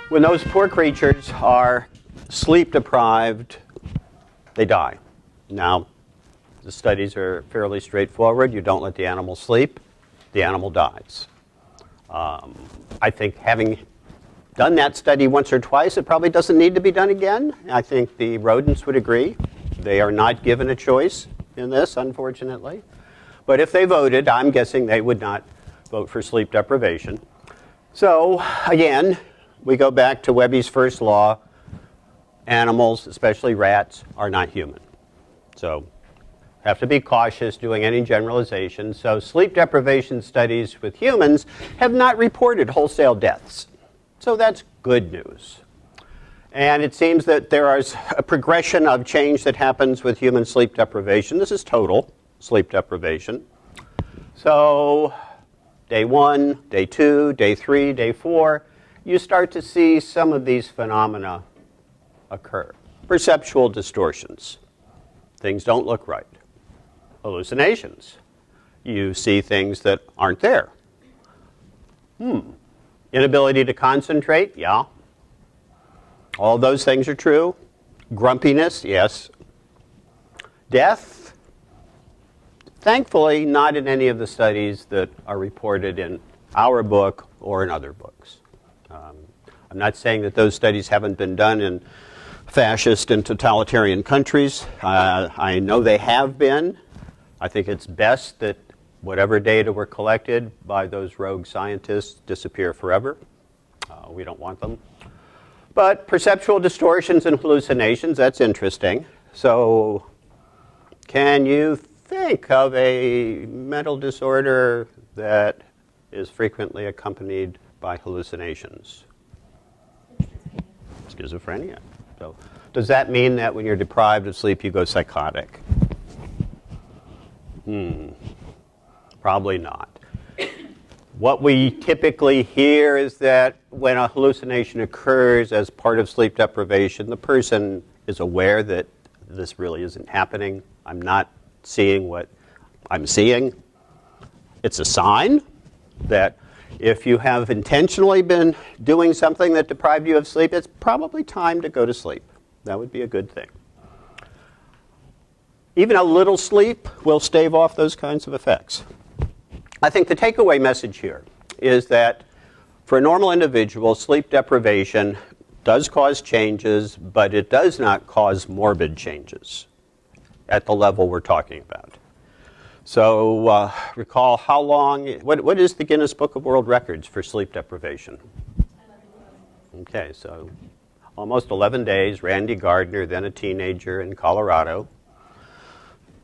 When those poor creatures are sleep deprived, they die. Now, the studies are fairly straightforward. You don't let the animal sleep, the animal dies. I think having done that study once or twice, it probably doesn't need to be done again. I think the rodents would agree. They are not given a choice in this, unfortunately. But if they voted, I'm guessing they would not vote for sleep deprivation. So, again, we go back to Webbe's first law. Animals, especially rats, are not human. So, have to be cautious doing any generalizations. So, sleep deprivation studies with humans have not reported wholesale deaths. So that's good news. And it seems that there is a progression of change that happens with human sleep deprivation. This is total sleep deprivation. So day 1, day 2, day 3, day 4, you start to see some of these phenomena occur. Perceptual distortions. Things don't look right. Hallucinations. You see things that aren't there. Inability to concentrate, yeah. All those things are true. Grumpiness, yes. Death, thankfully not in any of the studies that are reported in our book or in other books. I'm not saying that those studies haven't been done in fascist and totalitarian countries. I know they have been. I think it's best that whatever data were collected by those rogue scientists disappear forever. We don't want them. But perceptual distortions and hallucinations, that's interesting. So can you think of a mental disorder that is frequently accompanied by hallucinations? Schizophrenia. So does that mean that when you're deprived of sleep you go psychotic? Probably not. What we typically hear is that when a hallucination occurs as part of sleep deprivation, the person is aware that this really isn't happening. I'm not seeing what I'm seeing. It's a sign that if you have intentionally been doing something that deprived you of sleep, it's probably time to go to sleep. That would be a good thing. Even a little sleep will stave off those kinds of effects. I think the takeaway message here is that for a normal individual, sleep deprivation does cause changes, but it does not cause morbid changes at the level we're talking about. So recall how long, what is the Guinness Book of World Records for sleep deprivation? 11 days. Okay, so almost 11 days. Randy Gardner, then a teenager in Colorado.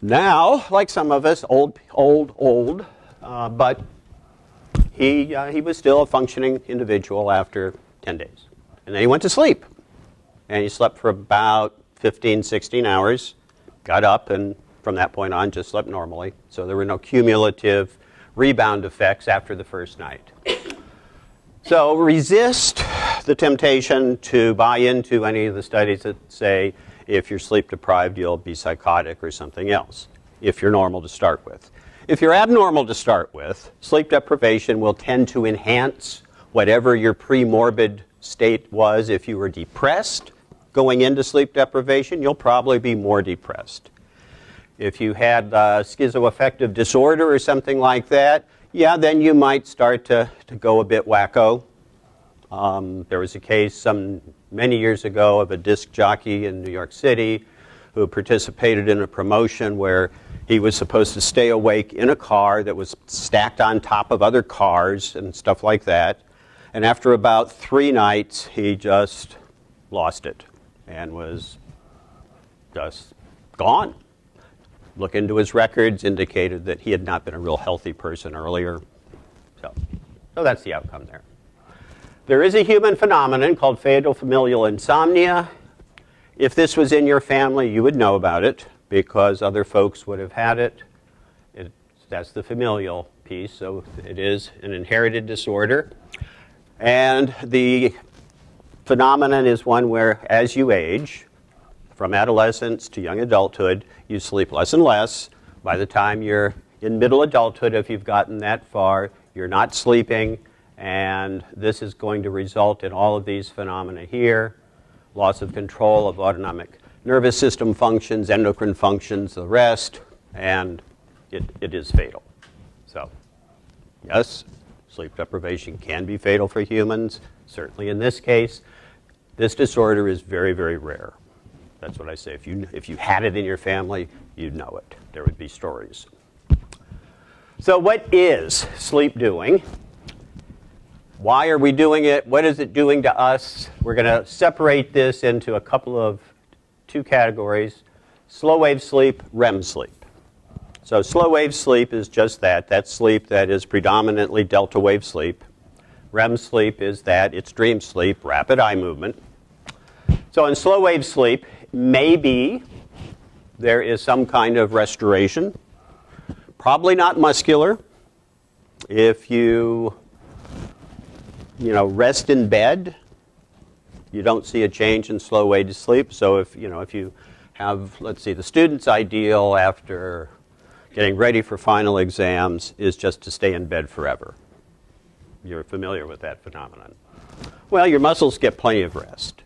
Now, like some of us, old, but he was still a functioning individual after 10 days. And then he went to sleep. And he slept for about 15, 16 hours, got up, and from that point on just slept normally. So there were no cumulative rebound effects after the first night. So resist the temptation to buy into any of the studies that say if you're sleep deprived, you'll be psychotic or something else, if you're normal to start with. If you're abnormal to start with, sleep deprivation will tend to enhance whatever your pre-morbid state was. If you were depressed going into sleep deprivation, you'll probably be more depressed. If you had schizoaffective disorder or something like that, yeah, then you might start to go a bit wacko. There was a case many years ago of a disc jockey in New York City who participated in a promotion where he was supposed to stay awake in a car that was stacked on top of other cars and stuff like that. And after about 3 nights, he just lost it and was just gone. Look into his records, indicated that he had not been a real healthy person earlier. So that's the outcome there. There is a human phenomenon called fatal familial insomnia. If this was in your family, you would know about it because other folks would have had it. That's the familial piece, so it is an inherited disorder. And the phenomenon is one where as you age, from adolescence to young adulthood, you sleep less and less. By the time you're in middle adulthood, if you've gotten that far, you're not sleeping, And this is going to result in all of these phenomena here: loss of control of autonomic nervous system functions, endocrine functions, the rest, and it is fatal. So, yes, sleep deprivation can be fatal for humans. Certainly in this case, this disorder is very, very rare. That's what I say. If you had it in your family, you'd know it. There would be stories. So what is sleep doing? Why are we doing it? What is it doing to us? We're going to separate this into a couple of two categories: slow wave sleep, REM sleep. So slow wave sleep is just that. That's sleep that is predominantly delta wave sleep. REM sleep is that. It's dream sleep, rapid eye movement. So in slow wave sleep, maybe there is some kind of restoration. Probably not muscular. If you rest in bed, you don't see a change in slow wave sleep. So if you have, let's see, the student's ideal after getting ready for final exams is just to stay in bed forever. You're familiar with that phenomenon. Well, your muscles get plenty of rest,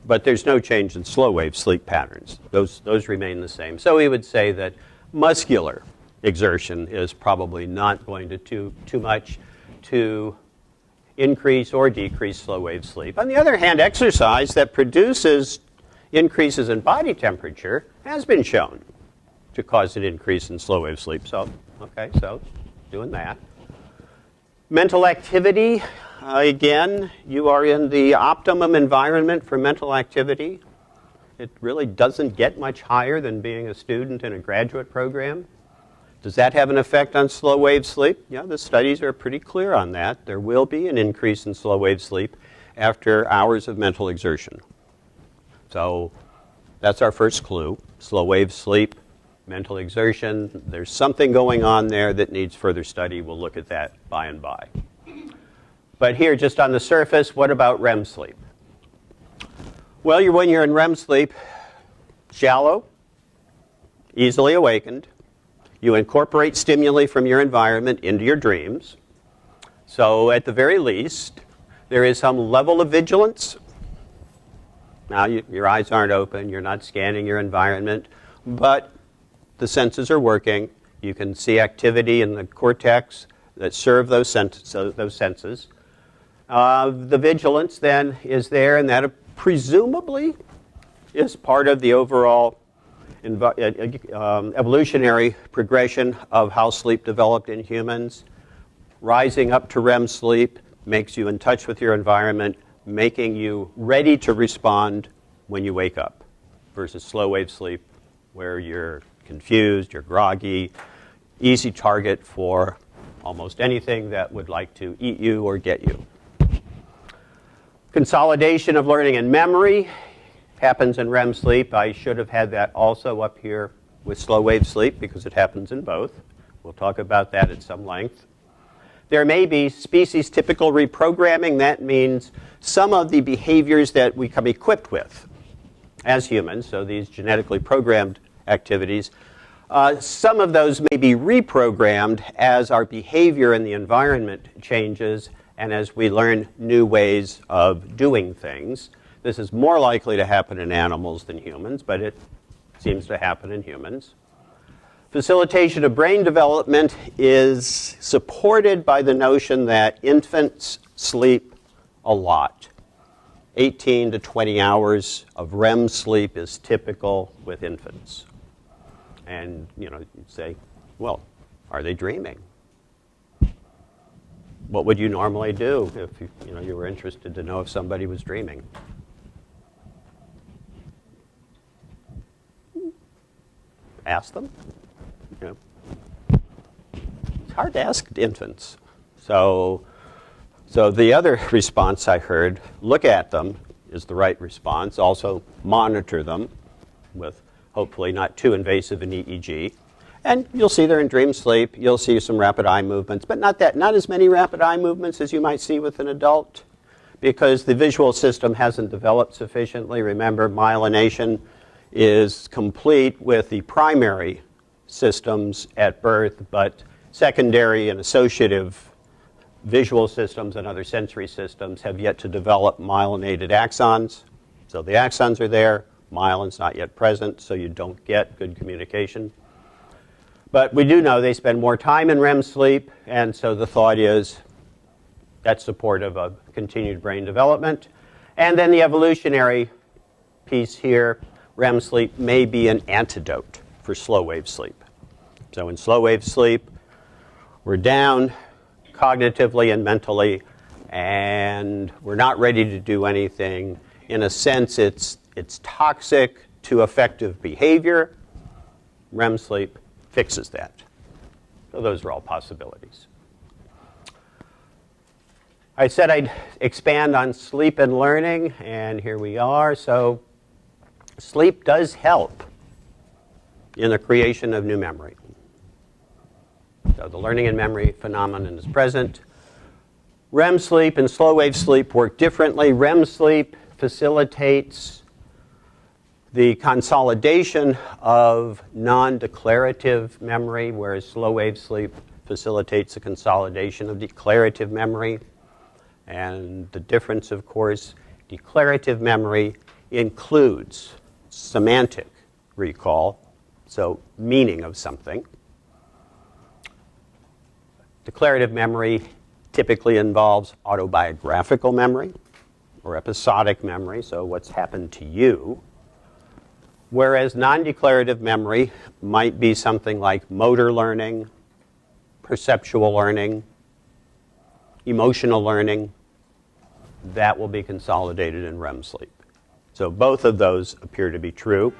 but there's no change in slow wave sleep patterns. Those remain the same. So we would say that muscular exertion is probably not going to do too much to increase or decrease slow wave sleep. On the other hand, exercise that produces increases in body temperature has been shown to cause an increase in slow wave sleep. So doing that. Mental activity, again, you are in the optimum environment for mental activity. It really doesn't get much higher than being a student in a graduate program. Does that have an effect on slow wave sleep? Yeah, the studies are pretty clear on that. There will be an increase in slow wave sleep after hours of mental exertion. So that's our first clue. Slow wave sleep, mental exertion. There's something going on there that needs further study. We'll look at that by and by. But here, just on the surface, what about REM sleep? Well, when you're in REM sleep, shallow, easily awakened. You incorporate stimuli from your environment into your dreams. So at the very least, there is some level of vigilance. Now, your eyes aren't open. You're not scanning your environment. But the senses are working. You can see activity in the cortex that serve those senses. The vigilance then is there, and that presumably is part of the overall evolutionary progression of how sleep developed in humans. Rising up to REM sleep makes you in touch with your environment, making you ready to respond when you wake up, versus slow wave sleep where you're confused, you're groggy, easy target for almost anything that would like to eat you or get you. Consolidation of learning and memory happens in REM sleep. I should have had that also up here with slow wave sleep because it happens in both. We'll talk about that at some length. There may be species-typical reprogramming. That means some of the behaviors that we come equipped with as humans, so these genetically programmed activities, some of those may be reprogrammed as our behavior in the environment changes and as we learn new ways of doing things. This is more likely to happen in animals than humans, but it seems to happen in humans. Facilitation of brain development is supported by the notion that infants sleep a lot. 18 to 20 hours of REM sleep is typical with infants. And, you'd say, well, are they dreaming? What would you normally do if you were interested to know if somebody was dreaming? Ask them. It's hard to ask infants. So the other response I heard, look at them, is the right response. Also monitor them with hopefully not too invasive an EEG. And you'll see they're in dream sleep. You'll see some rapid eye movements, but not as many rapid eye movements as you might see with an adult because the visual system hasn't developed sufficiently. Remember, myelination is complete with the primary systems at birth, but secondary and associative visual systems and other sensory systems have yet to develop myelinated axons. So the axons are there, myelin's not yet present, so you don't get good communication. But we do know they spend more time in REM sleep, and so the thought is that's supportive of continued brain development. And then the evolutionary piece here, REM sleep may be an antidote for slow wave sleep. So in slow wave sleep, we're down cognitively and mentally, and we're not ready to do anything. In a sense, it's toxic to effective behavior. REM sleep fixes that. So those are all possibilities. I said I'd expand on sleep and learning, and here we are. So sleep does help in the creation of new memory. So the learning and memory phenomenon is present. REM sleep and slow wave sleep work differently. REM sleep facilitates the consolidation of non-declarative memory, whereas slow wave sleep facilitates the consolidation of declarative memory. And the difference, of course, declarative memory includes semantic recall, so meaning of something. Declarative memory typically involves autobiographical memory or episodic memory, so what's happened to you. Whereas non-declarative memory might be something like motor learning, perceptual learning, emotional learning. That will be consolidated in REM sleep. So both of those appear to be true.